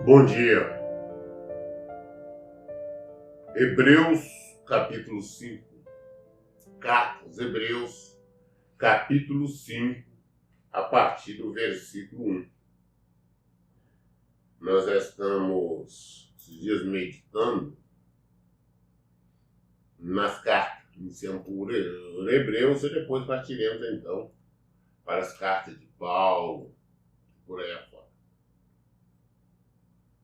Bom dia. Hebreus capítulo 5. Carta aos Hebreus capítulo 5, a partir do versículo 1. Nós já estamos esses dias meditando nas cartas. Iniciamos por Hebreus e depois partiremos então para as cartas de Paulo, por aí afora.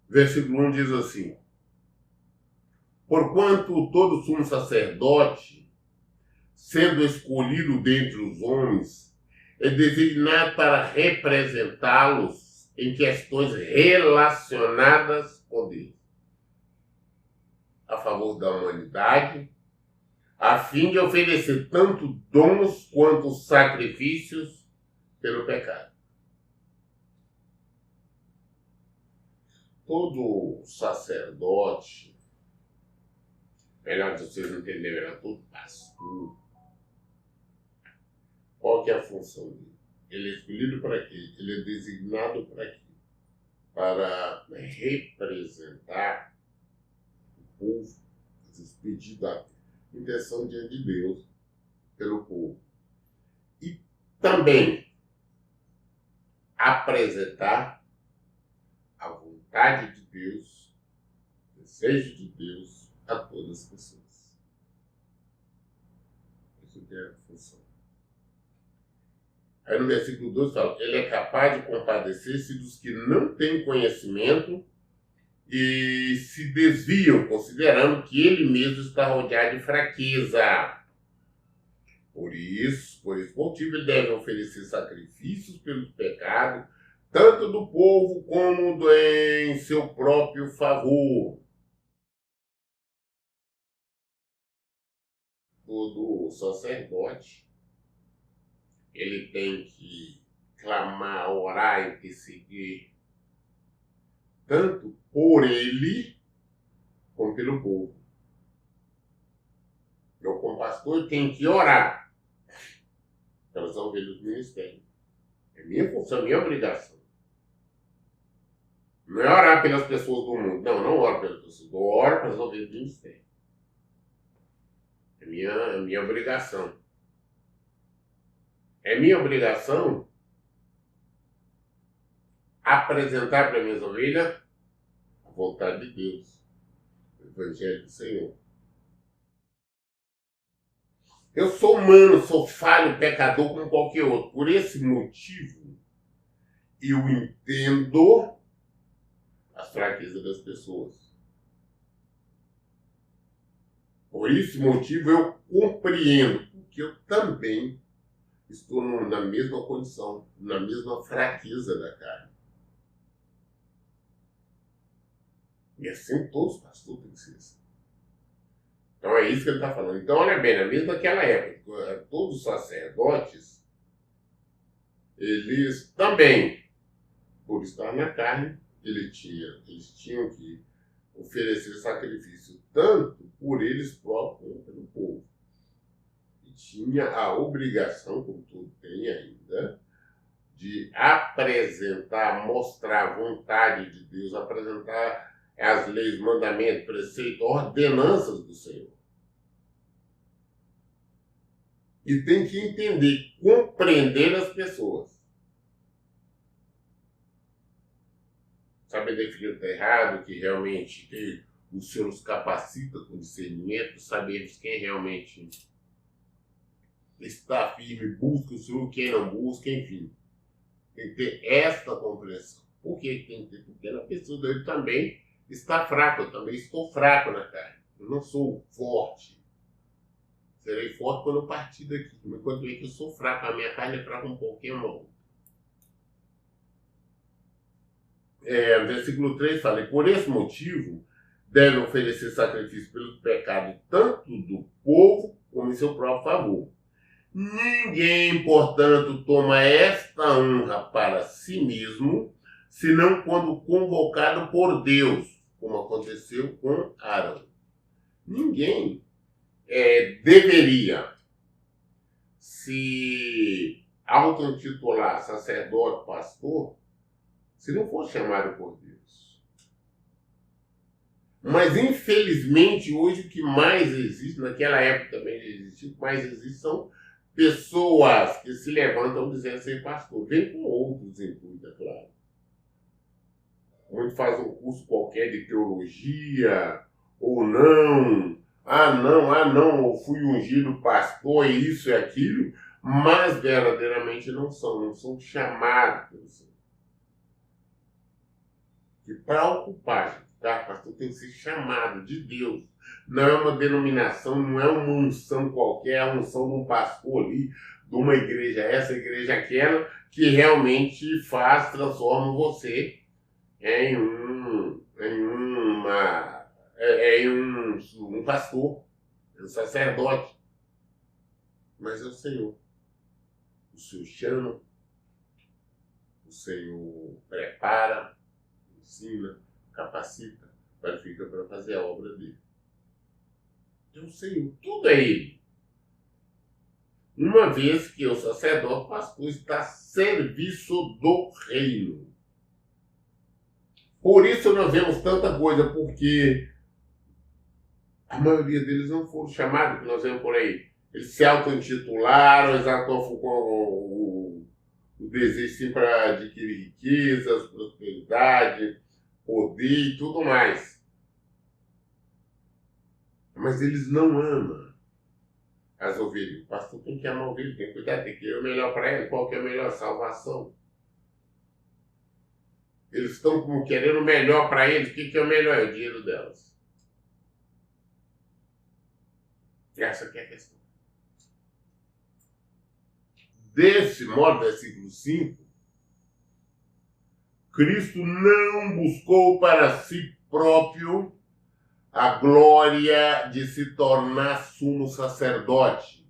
Versículo 1 diz assim: porquanto todo sumo sacerdote, sendo escolhido dentre os homens, é designado para representá-los em questões relacionadas com Deus, a favor da humanidade, a fim de oferecer tanto dons quanto sacrifícios pelo pecado. Todo sacerdote, melhor de vocês entenderem, era todo pastor. Qual que é a função dele? Ele é escolhido para quê? Ele é designado para quê? Para representar o povo, pedir a intenção diante de Deus pelo povo. E também apresentar a vontade de Deus, o desejo de Deus a todas as pessoas. Isso é a função. Aí no versículo 2 fala: ele é capaz de compadecer-se dos que não têm conhecimento e se desviam, considerando que ele mesmo está rodeado de fraqueza. Por esse motivo, ele deve oferecer sacrifícios pelos pecados, tanto do povo como em seu próprio favor. Todo sacerdote, ele tem que clamar, orar, interceder, tanto por ele, como pelo povo. Eu, como pastor, tenho que orar pelas ovelhas do ministério. É minha função, é minha obrigação. Não é orar pelas pessoas do mundo. Não oro pelas pessoas. Eu oro pelas ovelhas do ministério. É minha obrigação. É minha obrigação apresentar para minhas ovelhas a vontade de Deus, o Evangelho do Senhor. Eu sou humano, sou falho, pecador como qualquer outro. Por esse motivo, eu entendo as fraquezas das pessoas. Por esse motivo, eu compreendo, porque eu também estou na mesma condição, na mesma fraqueza da carne. E assim todos os pastores têm que ser assim. Então é isso que ele está falando. Então olha bem, na mesma naquela época, todos os sacerdotes, eles também, por estar na carne, eles tinham que oferecer sacrifício tanto por eles próprios como pelo povo. E tinha a obrigação, como tudo tem ainda, de apresentar, mostrar a vontade de Deus, apresentar as leis, mandamentos, preceitos, ordenanças do Senhor. E tem que entender, compreender as pessoas. Saber definir o que está errado, que realmente o Senhor nos capacita com discernimento, sabermos quem realmente está firme, busca o Senhor, quem não busca, enfim. Tem que ter esta compreensão. Por que tem que ter? Porque a pessoa dele também está fraca, eu também estou fraco na carne. Eu não sou forte. Serei forte quando eu partir daqui. Mas quando eu ver que eu sou fraco, a minha carne é fraca um pouquinho, não. Versículo 3 fala: e por esse motivo devem oferecer sacrifício pelo pecado tanto do povo como em seu próprio favor. Ninguém, portanto, toma esta honra para si mesmo, senão quando convocado por Deus, como aconteceu com Arão. Ninguém deveria se auto-intitular sacerdote, pastor, se não for chamado por Deus. Mas, infelizmente, hoje o que mais existe, naquela época também existiu, o que mais existe são pessoas que se levantam dizendo ser pastor. Vem com outros intuitos, é claro. Muitos fazem um curso qualquer de teologia, ou não. Ah, não, eu fui ungido pastor, isso e aquilo, mas verdadeiramente não são chamados pelo Senhor. E para ocupar, tá? Pastor tem que ser chamado de Deus. Não é uma denominação, não é uma unção qualquer, é a unção de um pastor ali, de uma igreja essa, igreja aquela, que realmente transforma você em um pastor, um sacerdote. Mas é o Senhor. O Senhor chama, o Senhor prepara, ensina, capacita, qualifica para fazer a obra dele. É o Senhor, tudo é Ele. Uma vez que o sacerdote, pastor, está a serviço do reino. Por isso nós vemos tanta coisa, porque a maioria deles não foram chamados, que nós vemos por aí. Eles se auto-intitularam, eles atuam com o desejo para adquirir riquezas, prosperidade, poder e tudo mais. Mas eles não amam as ovelhas. O pastor tem que amar a ovelha, tem que cuidar, tem que ir o melhor para ela. Qual que é a melhor salvação? Eles estão querendo o melhor para eles. O que é o melhor? É o dinheiro delas. Essa que é a questão. Desse modo, versículo 5, Cristo não buscou para si próprio a glória de se tornar sumo sacerdote,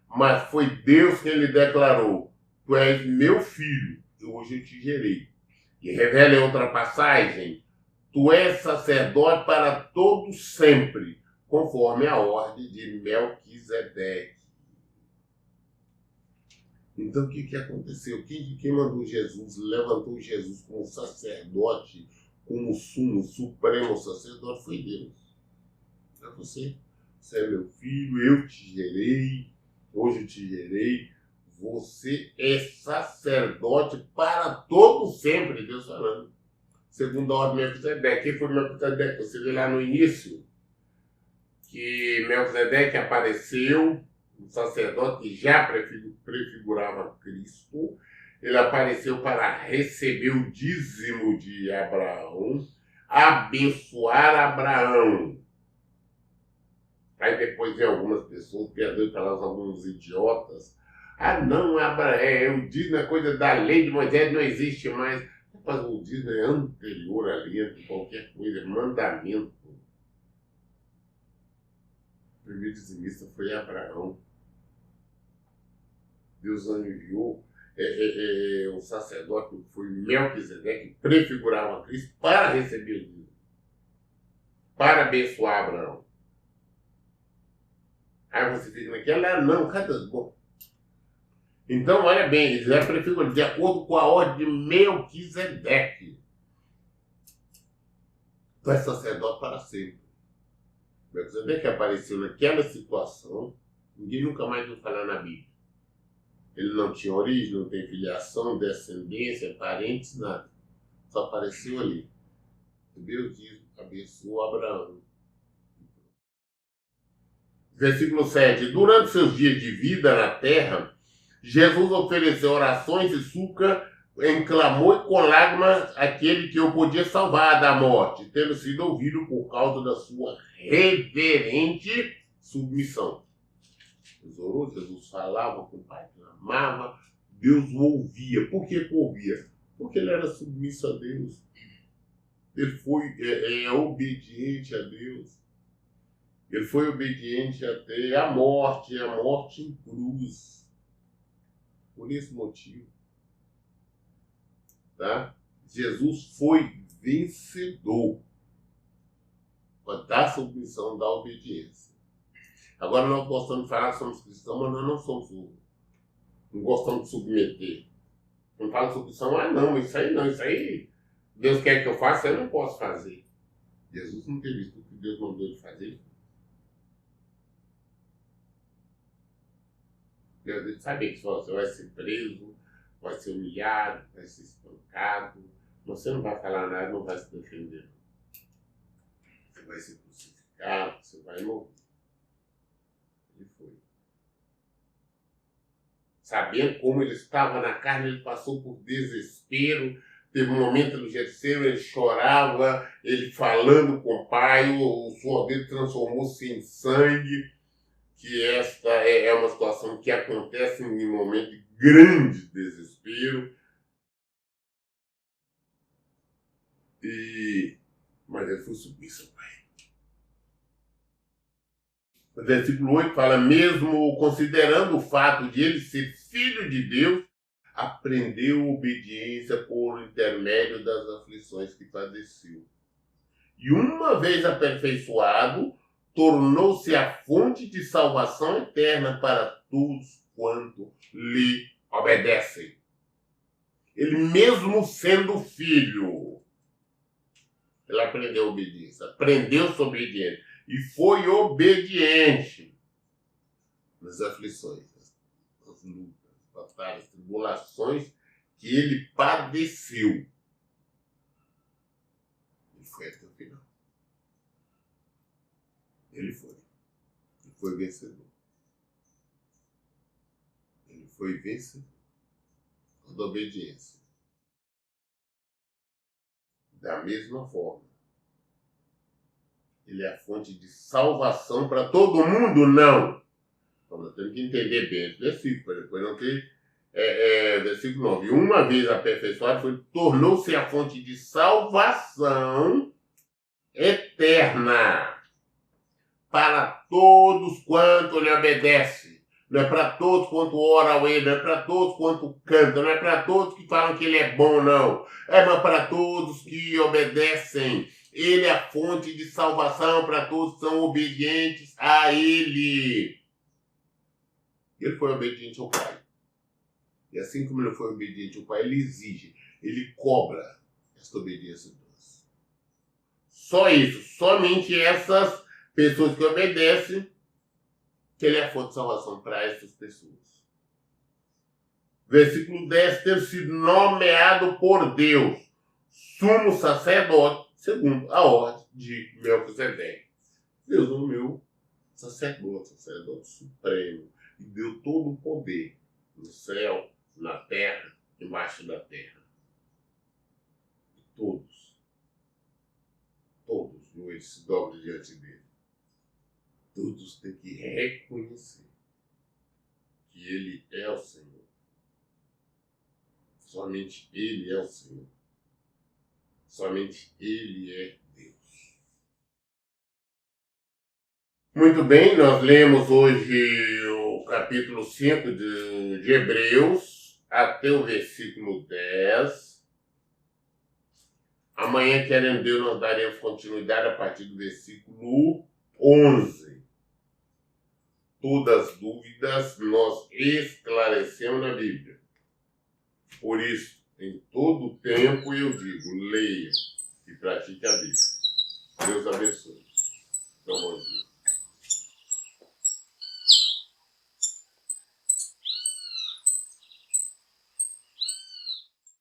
mas foi Deus quem lhe declarou: tu és meu filho, e hoje eu te gerei. E revela em outra passagem: tu és sacerdote para todo sempre, conforme a ordem de Melquisedeque. Então, o que aconteceu? Quem mandou Jesus, levantou Jesus como sacerdote, como sumo, supremo sacerdote, foi Deus. É você. Você é meu filho, eu te gerei, hoje eu te gerei. Você é sacerdote para todo sempre, Deus falando. Segundo a ordem de Melquisedeque. Quem foi Melquisedeque? Você vê lá no início que Melquisedeque apareceu, um sacerdote que já prefigurava Cristo. Ele apareceu para receber o dízimo de Abraão, abençoar Abraão. Aí depois vem algumas pessoas, perdoe para alguns idiotas. Ah, não, Abraão, o dízimo é coisa da lei de Moisés, não existe mais. Mas o dízimo é anterior à lei de qualquer coisa, é mandamento. O primeiro dizimista foi Abraão. Deus enviou o sacerdote, que foi Melquisedeque, que prefigurava Cristo para receber o dízimo, para abençoar Abraão. Aí você fica naquela, não, cadê? Bom. Então, olha bem, eles é prefigurado de acordo com a ordem de Melquisedeque. Tu és sacerdote para sempre. Melquisedeque apareceu naquela situação, ninguém nunca mais viu falar na Bíblia. Ele não tinha origem, não tem filiação, descendência, parentes, nada. Só apareceu ali. Deus diz, abençoou Abraão. Versículo 7. Durante seus dias de vida na terra, Jesus ofereceu orações e súplica em clamor e com lágrimas àquele que o podia salvar da morte, tendo sido ouvido por causa da sua reverente submissão. Jesus falava com o Pai, clamava, Deus o ouvia. Por que ouvia? Porque ele era submisso a Deus. Ele foi obediente a Deus. Ele foi obediente até a morte em cruz. Por esse motivo. Tá? Jesus foi vencedor da submissão, da obediência. Agora nós gostamos de falar que somos cristãos, mas nós não somos, não gostamos de submeter. Não fala submissão, não, isso aí não, isso aí Deus quer que eu faça, eu não posso fazer. Jesus não teve isso, o que Deus mandou ele fazer. Deus sabia que você vai ser preso, vai ser humilhado, vai ser espancado. Você não vai falar nada, não vai se defender. Você vai ser crucificado, você vai morrer. Ele foi. Sabendo como ele estava na carne, ele passou por desespero. Teve um momento no Getsemane, ele chorava, ele falando com o Pai, o suor dele transformou-se em sangue. Que esta é uma situação que acontece em um momento de grande desespero. Mas ele foi submisso ao Pai. O versículo 8 fala, mesmo considerando o fato de ele ser filho de Deus, aprendeu obediência por intermédio das aflições que padeceu. E uma vez aperfeiçoado, tornou-se a fonte de salvação eterna para todos quanto lhe obedecem. Ele mesmo sendo filho, ele aprendeu obediência, aprendeu-se obediente e foi obediente nas aflições, nas lutas, batalhas, tribulações que ele padeceu. Ele foi até o final. Ele foi vencedor. Ele foi vencedor da obediência. Da mesma forma, ele é a fonte de salvação para todo mundo? Não. Então nós temos que entender bem esse versículo, para depois não ter versículo 9. Uma vez aperfeiçoado, tornou-se a fonte de salvação eterna para todos quanto lhe obedecem. Não é para todos quanto ora ao ele, não é para todos quanto canta, não é para todos que falam que ele é bom, não. É para todos que obedecem. Ele é a fonte de salvação para todos que são obedientes a ele. Ele foi obediente ao Pai. E assim como ele foi obediente ao Pai, ele exige, ele cobra essa obediência de Deus. Só isso, somente essas pessoas que obedecem, que ele é a fonte de salvação para essas pessoas. Versículo 10, ter sido nomeado por Deus, sumo sacerdote, segundo a ordem de Melquisedeque. Deus nomeou sacerdote supremo, e deu todo o poder no céu, na terra, embaixo da terra. E todos, eles se dobram diante dele. Todos têm que reconhecer que ele é o Senhor. Somente ele é o Senhor. Somente ele é Deus. Muito bem, nós lemos hoje o capítulo 5 de Hebreus até o versículo 10. Amanhã, querendo Deus, nós daremos continuidade a partir do versículo 11. Todas as dúvidas nós esclarecemos na Bíblia. Por isso, em todo tempo eu digo, leia e pratique a Bíblia. Deus abençoe. Então, bom dia.